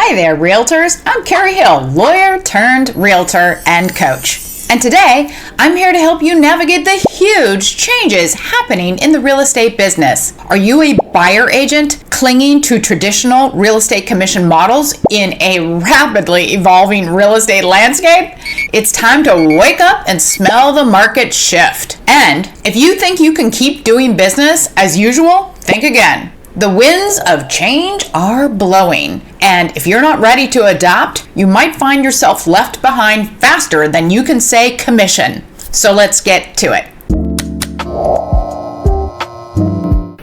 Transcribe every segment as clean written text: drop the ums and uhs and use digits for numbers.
Hi there, realtors. I'm Karrie Hill, lawyer turned realtor and coach. And today, I'm here to help you navigate the huge changes happening in the real estate business. Are you a buyer agent clinging to traditional real estate commission models in a rapidly evolving real estate landscape? It's time to wake up and smell the market shift. And if you think you can keep doing business as usual, think again. The winds of change are blowing, and if you're not ready to adapt, you might find yourself left behind faster than you can say commission. So let's get to it.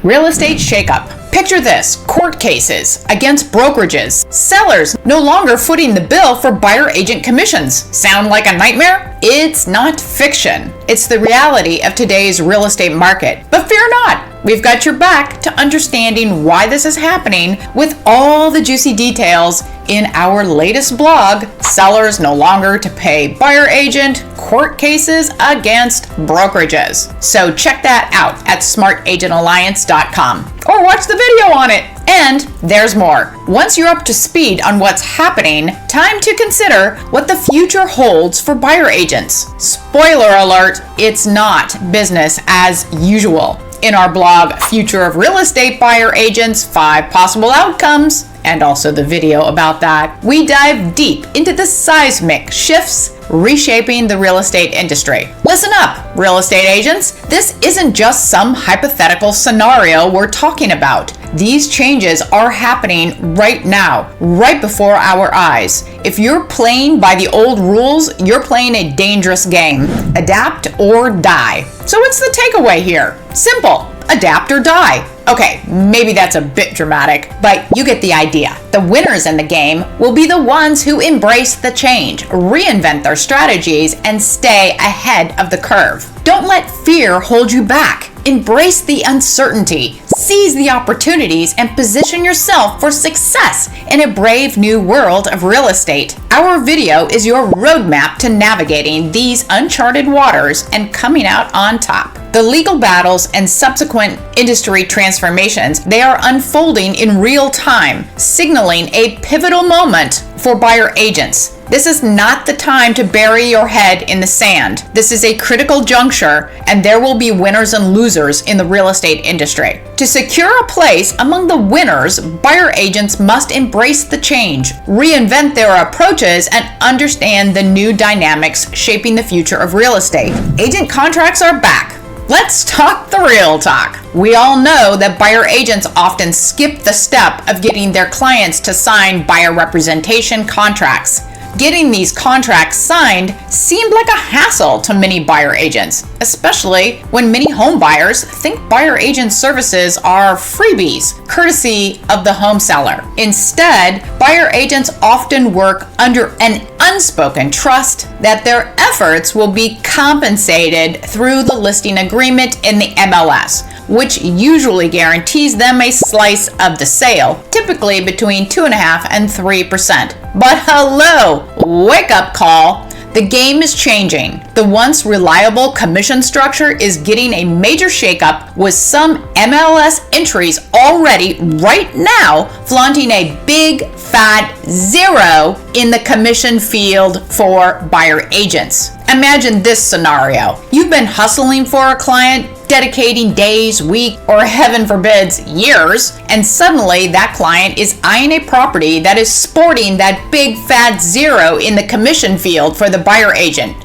Real estate shakeup. Picture this: court cases against brokerages, sellers no longer footing the bill for buyer agent commissions. Sound like a nightmare? It's not fiction. It's the reality of today's real estate market. But fear not. We've got your back to understanding why this is happening with all the juicy details in our latest blog, Sellers No Longer to Pay Buyer Agent, Court Cases Against Brokerages. So check that out at smartagentalliance.com or watch the video on it. And there's more. Once you're up to speed on what's happening, time to consider what the future holds for buyer agents. Spoiler alert, it's not business as usual. In our blog, Future of Real Estate Buyer Agents, 5 Possible Outcomes, and also the video about that, we dive deep into the seismic shifts reshaping the real estate industry. Listen up, real estate agents. This isn't just some hypothetical scenario we're talking about. These changes are happening right now, right before our eyes. If you're playing by the old rules, you're playing a dangerous game. Adapt or die. So what's the takeaway here? Simple. Adapt or die. Okay, maybe that's a bit dramatic, but you get the idea. The winners in the game will be the ones who embrace the change, reinvent their strategies, and stay ahead of the curve. Don't let fear hold you back. Embrace the uncertainty, seize the opportunities, and position yourself for success in a brave new world of real estate. Our video is your roadmap to navigating these uncharted waters and coming out on top. The legal battles and subsequent industry transformations, they are unfolding in real time, signaling a pivotal moment for buyer agents. This is not the time to bury your head in the sand. This is a critical juncture, and there will be winners and losers in the real estate industry. To secure a place among the winners, buyer agents must embrace the change, reinvent their approaches, and understand the new dynamics shaping the future of real estate. Agent contracts are back. Let's talk the real talk. We all know that buyer agents often skip the step of getting their clients to sign buyer representation contracts. Getting these contracts signed seemed like a hassle to many buyer agents, especially when many home buyers think buyer agent services are freebies, courtesy of the home seller. Instead, buyer agents often work under an unspoken trust that their efforts will be compensated through the listing agreement in the MLS, which usually guarantees them a slice of the sale, typically between 2.5% and 3%. But hello, wake up call. The game is changing. The once reliable commission structure is getting a major shakeup, with some MLS entries already right now flaunting a big fat 0 in the commission field for buyer agents. Imagine this scenario. You've been hustling for a client, dedicating days, weeks, or heaven forbids, years, and suddenly that client is eyeing a property that is sporting that big fat 0 in the commission field for the buyer agent.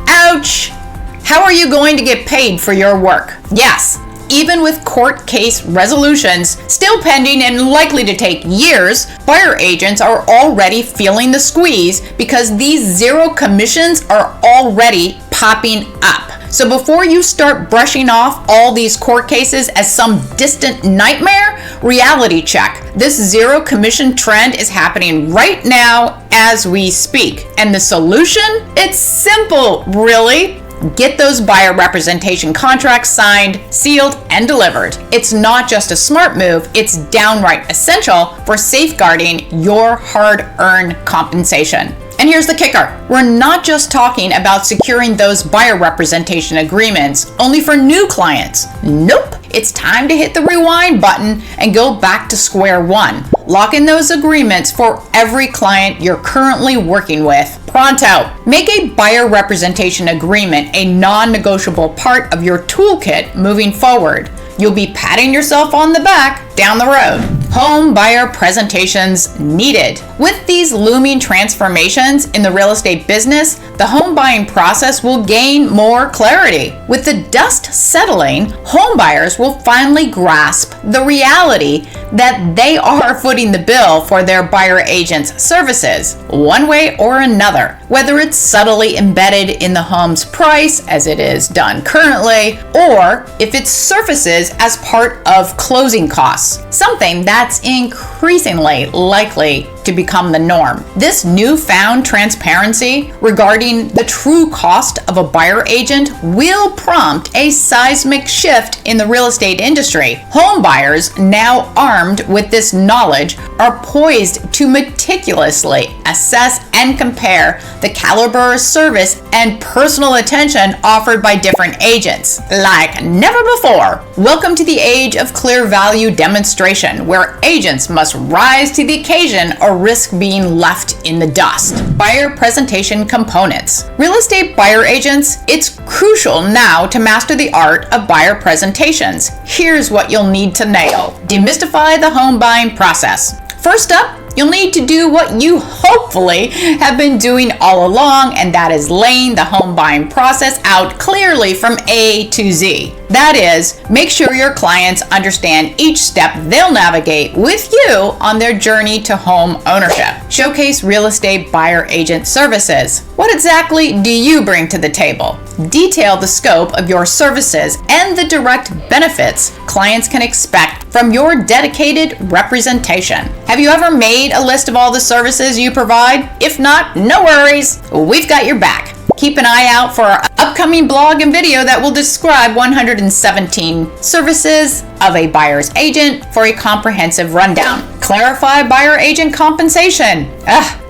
Ouch! How are you going to get paid for your work? Yes, even with court case resolutions still pending and likely to take years, buyer agents are already feeling the squeeze because these 0 commissions are already popping up. So before you start brushing off all these court cases as some distant nightmare, reality check. This 0 commission trend is happening right now as we speak. And the solution? It's simple, really. Get those buyer representation contracts signed, sealed, and delivered. It's not just a smart move, it's downright essential for safeguarding your hard-earned compensation. And here's the kicker. We're not just talking about securing those buyer representation agreements only for new clients. Nope. it's time to hit the rewind button and go back to square one. Lock in those agreements for every client you're currently working with. Pronto! Make a buyer representation agreement a non-negotiable part of your toolkit moving forward. You'll be patting yourself on the back down the road. Home buyer presentations needed. With these looming transformations in the real estate business, the home buying process will gain more clarity. With the dust settling, home buyers will finally grasp the reality that they are footing the bill for their buyer agent's services, one way or another, whether it's subtly embedded in the home's price, as it is done currently, or if it surfaces as part of closing costs, something that's increasingly likely to become the norm. This newfound transparency regarding the true cost of a buyer agent will prompt a seismic shift in the real estate industry. Home buyers, now armed with this knowledge, are poised to meticulously assess and compare the caliber of service and personal attention offered by different agents like never before. Welcome to the age of clear value demonstration, where agents must rise to the occasion or risk being left in the dust. Buyer presentation components. Real estate buyer agents, it's crucial now to master the art of buyer presentations. Here's what you'll need to nail. Demystify the home buying process. First up, you'll need to do what you hopefully have been doing all along, and that is laying the home buying process out clearly from A to Z. That is, make sure your clients understand each step they'll navigate with you on their journey to home ownership. Showcase real estate buyer agent services. What exactly do you bring to the table? Detail the scope of your services and the direct benefits clients can expect from your dedicated representation. Have you ever made a list of all the services you provide? If not, no worries, we've got your back. Keep an eye out for our upcoming blog and video that will describe 117 services of a buyer's agent for a comprehensive rundown. Clarify buyer agent compensation.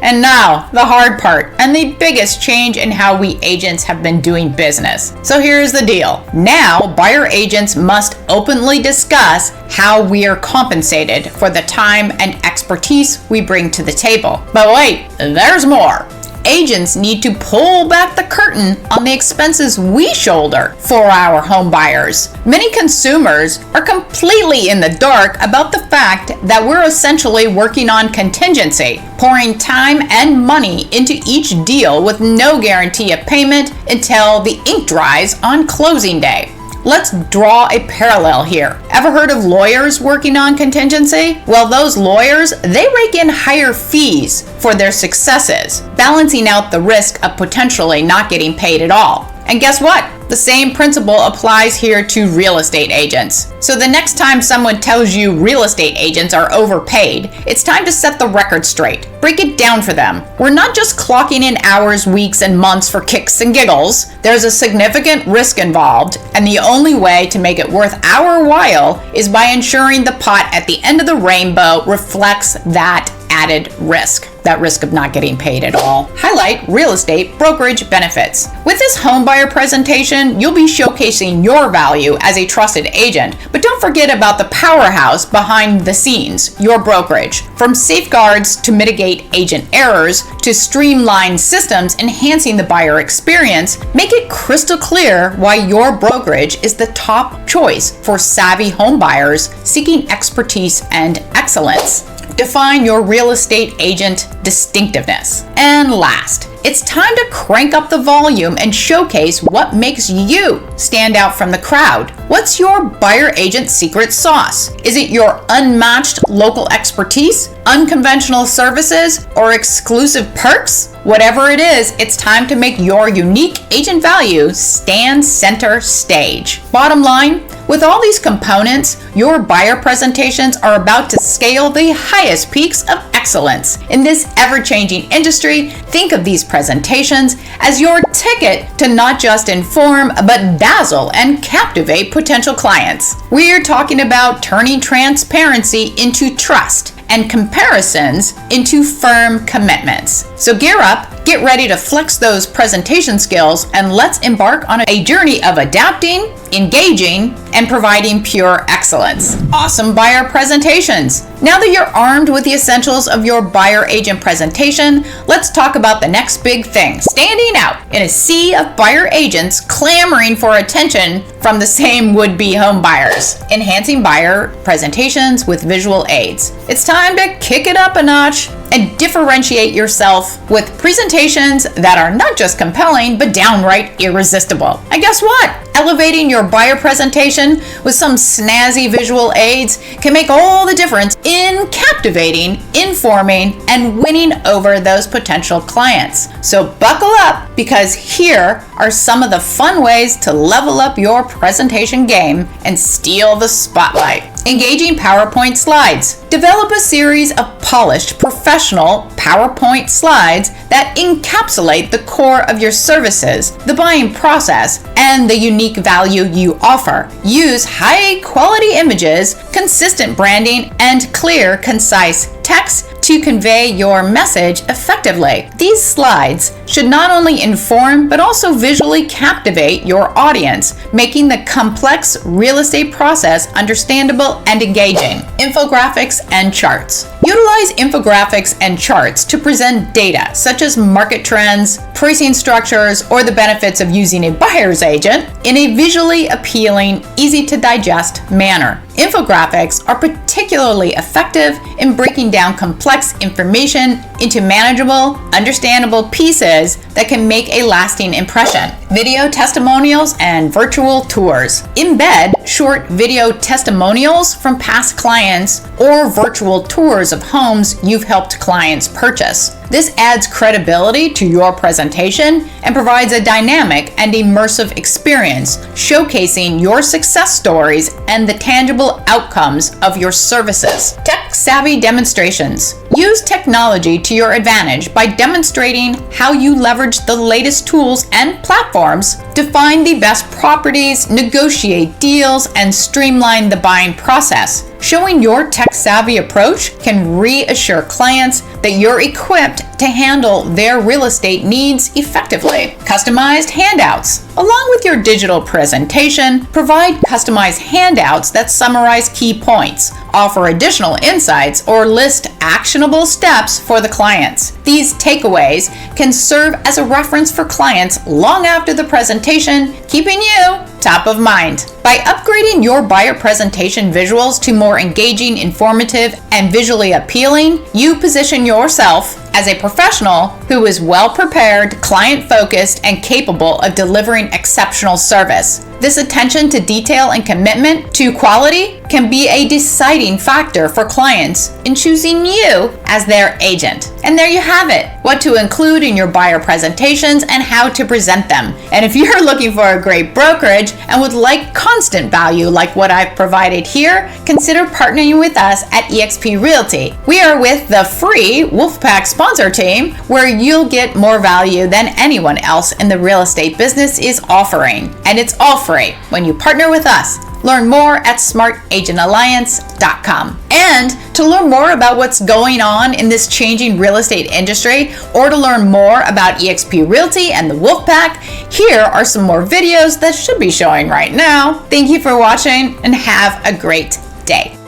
And now, the hard part and the biggest change in how we agents have been doing business. So here's the deal. Now, buyer agents must openly discuss how we are compensated for the time and expertise we bring to the table. But wait, there's more. Agents need to pull back the curtain on the expenses we shoulder for our home buyers. Many consumers are completely in the dark about the fact that we're essentially working on contingency, pouring time and money into each deal with no guarantee of payment until the ink dries on closing day. Let's draw a parallel here. Ever heard of lawyers working on contingency? Well, those lawyers, they rake in higher fees for their successes, balancing out the risk of potentially not getting paid at all. And guess what? The same principle applies here to real estate agents. So the next time someone tells you real estate agents are overpaid, it's time to set the record straight. Break it down for them. We're not just clocking in hours, weeks, and months for kicks and giggles. There's a significant risk involved, and the only way to make it worth our while is by ensuring the pot at the end of the rainbow reflects that added risk, that risk of not getting paid at all. Highlight real estate brokerage benefits. With this homebuyer presentation, you'll be showcasing your value as a trusted agent, but don't forget about the powerhouse behind the scenes, your brokerage. From safeguards to mitigate agent errors to streamline systems enhancing the buyer experience, make it crystal clear why your brokerage is the top choice for savvy homebuyers seeking expertise and excellence. Define your real estate agent distinctiveness. And last, it's time to crank up the volume and showcase what makes you stand out from the crowd. What's your buyer agent secret sauce? Is it your unmatched local expertise, unconventional services, or exclusive perks? Whatever it is, it's time to make your unique agent value stand center stage. Bottom line, with all these components, your buyer presentations are about to scale the highest peaks of excellence. In this ever-changing industry, think of these presentations as your ticket to not just inform, but dazzle and captivate potential clients. We're talking about turning transparency into trust and comparisons into firm commitments. So gear up, get ready to flex those presentation skills, and let's embark on a journey of adapting, engaging, and providing pure excellence. Awesome buyer presentations. Now that you're armed with the essentials of your buyer agent presentation, let's talk about the next big thing, standing out in a sea of buyer agents clamoring for attention from the same would-be home buyers. Enhancing buyer presentations with visual aids. It's time to kick it up a notch and differentiate yourself with presentations that are not just compelling, but downright irresistible. And guess what? Elevating your buyer presentation with some snazzy visual aids can make all the difference in captivating, informing, and winning over those potential clients. So buckle up, because here are some of the fun ways to level up your presentation game and steal the spotlight. Engaging PowerPoint slides. Develop a series of polished, professional PowerPoint slides that encapsulate the core of your services, the buying process, and the unique value you offer. Use high-quality images, consistent branding, and clear, concise text to convey your message effectively. These slides should not only inform, but also visually captivate your audience, making the complex real estate process understandable and engaging. Infographics and charts. Utilize infographics and charts to present data such as market trends, pricing structures, or the benefits of using a buyer's agent in a visually appealing, easy to digest manner. Infographics are particularly effective in breaking down complex information into manageable, understandable pieces that can make a lasting impression. Video testimonials and virtual tours. Embed short video testimonials from past clients or virtual tours of homes you've helped clients purchase. This adds credibility to your presentation and provides a dynamic and immersive experience, showcasing your success stories and the tangible outcomes of your services. Tech-savvy demonstrations. Use technology to your advantage by demonstrating how you leverage the latest tools and platforms to find the best properties, negotiate deals, and streamline the buying process. Showing your tech-savvy approach can reassure clients that you're equipped to handle their real estate needs effectively. Customized handouts. Along with your digital presentation, provide customized handouts that summarize key points, offer additional insights, or list actionable steps for the clients. These takeaways can serve as a reference for clients long after the presentation, keeping you top of mind. By upgrading your buyer presentation visuals to more engaging, informative, and visually appealing, you position yourself as a professional who is well prepared, client-focused, and capable of delivering exceptional service. This attention to detail and commitment to quality can be a deciding factor for clients in choosing you as their agent. And there you have it, what to include in your buyer presentations and how to present them. And if you're looking for a great brokerage and would like constant value like what I've provided here, consider partnering with us at eXp Realty. We are with the free Wolfpack sponsor team, where you'll get more value than anyone else in the real estate business is offering. And it's all free when you partner with us. Learn more at smartagentalliance.com. And to learn more about what's going on in this changing real estate industry, or to learn more about eXp Realty and the Wolfpack, here are some more videos that should be showing right now. Thank you for watching and have a great day.